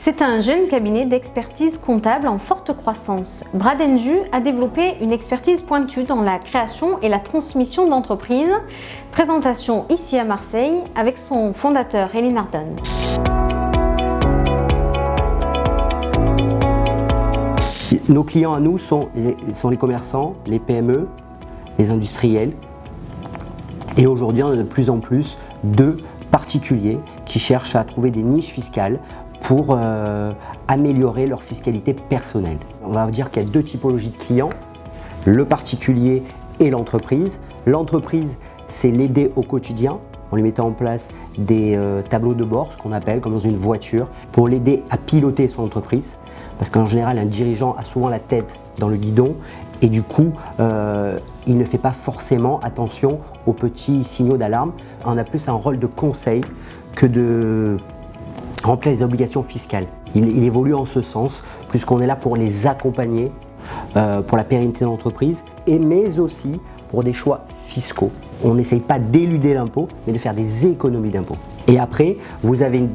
C'est un jeune cabinet d'expertise comptable en forte croissance. Bradendu a développé une expertise pointue dans la création et la transmission d'entreprises. Présentation ici à Marseille avec son fondateur Eline Ardon. Nos clients à nous sont les commerçants, les PME, les industriels. Et aujourd'hui, on a de plus en plus de particuliers qui cherchent à trouver des niches fiscales pour améliorer leur fiscalité personnelle. On va dire qu'il y a deux typologies de clients, le particulier et l'entreprise. L'entreprise, c'est l'aider au quotidien en lui mettant en place des tableaux de bord, ce qu'on appelle comme dans une voiture, pour l'aider à piloter son entreprise. Parce qu'en général, un dirigeant a souvent la tête dans le guidon et du coup, il ne fait pas forcément attention aux petits signaux d'alarme. On a plus un rôle de conseil que de remplir les obligations fiscales. Il évolue en ce sens, puisqu'on est là pour les accompagner, pour la pérennité de l'entreprise, mais aussi pour des choix fiscaux. On n'essaye pas d'éluder l'impôt, mais de faire des économies d'impôt. Et après, vous avez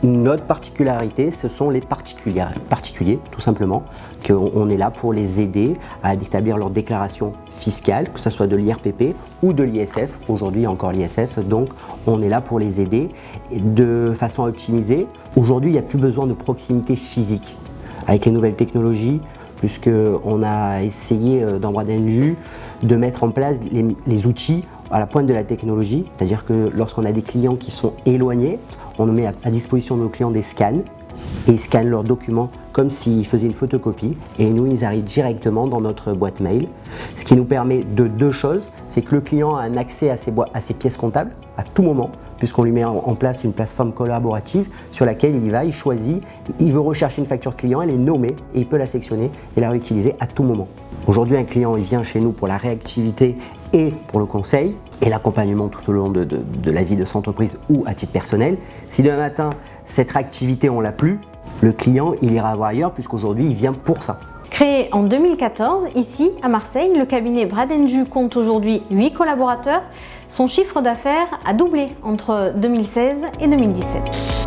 une autre particularité, ce sont les particuliers, tout simplement, qu'on est là pour les aider à établir leur déclaration fiscale, que ce soit de l'IRPP ou de l'ISF. Aujourd'hui, encore l'ISF, donc on est là pour les aider de façon à optimiser. Aujourd'hui, il n'y a plus besoin de proximité physique. Avec les nouvelles technologies, puisqu'on a essayé dans Bradendu de mettre en place les outils à la pointe de la technologie, c'est-à-dire que lorsqu'on a des clients qui sont éloignés, on met à disposition de nos clients des scans et ils scannent leurs documents comme s'ils faisaient une photocopie et nous, ils arrivent directement dans notre boîte mail. Ce qui nous permet de deux choses, c'est que le client a un accès à ses pièces comptables à tout moment, puisqu'on lui met en place une plateforme collaborative sur laquelle il y va, il choisit, il veut rechercher une facture client, elle est nommée et il peut la sélectionner et la réutiliser à tout moment. Aujourd'hui, un client il vient chez nous pour la réactivité et pour le conseil et l'accompagnement tout au long de la vie de son entreprise ou à titre personnel. Si demain matin, cette réactivité, on l'a plus, le client, il ira voir ailleurs puisqu'aujourd'hui, il vient pour ça. Créé en 2014, ici à Marseille, le cabinet Bradendu compte aujourd'hui 8 collaborateurs. Son chiffre d'affaires a doublé entre 2016 et 2017.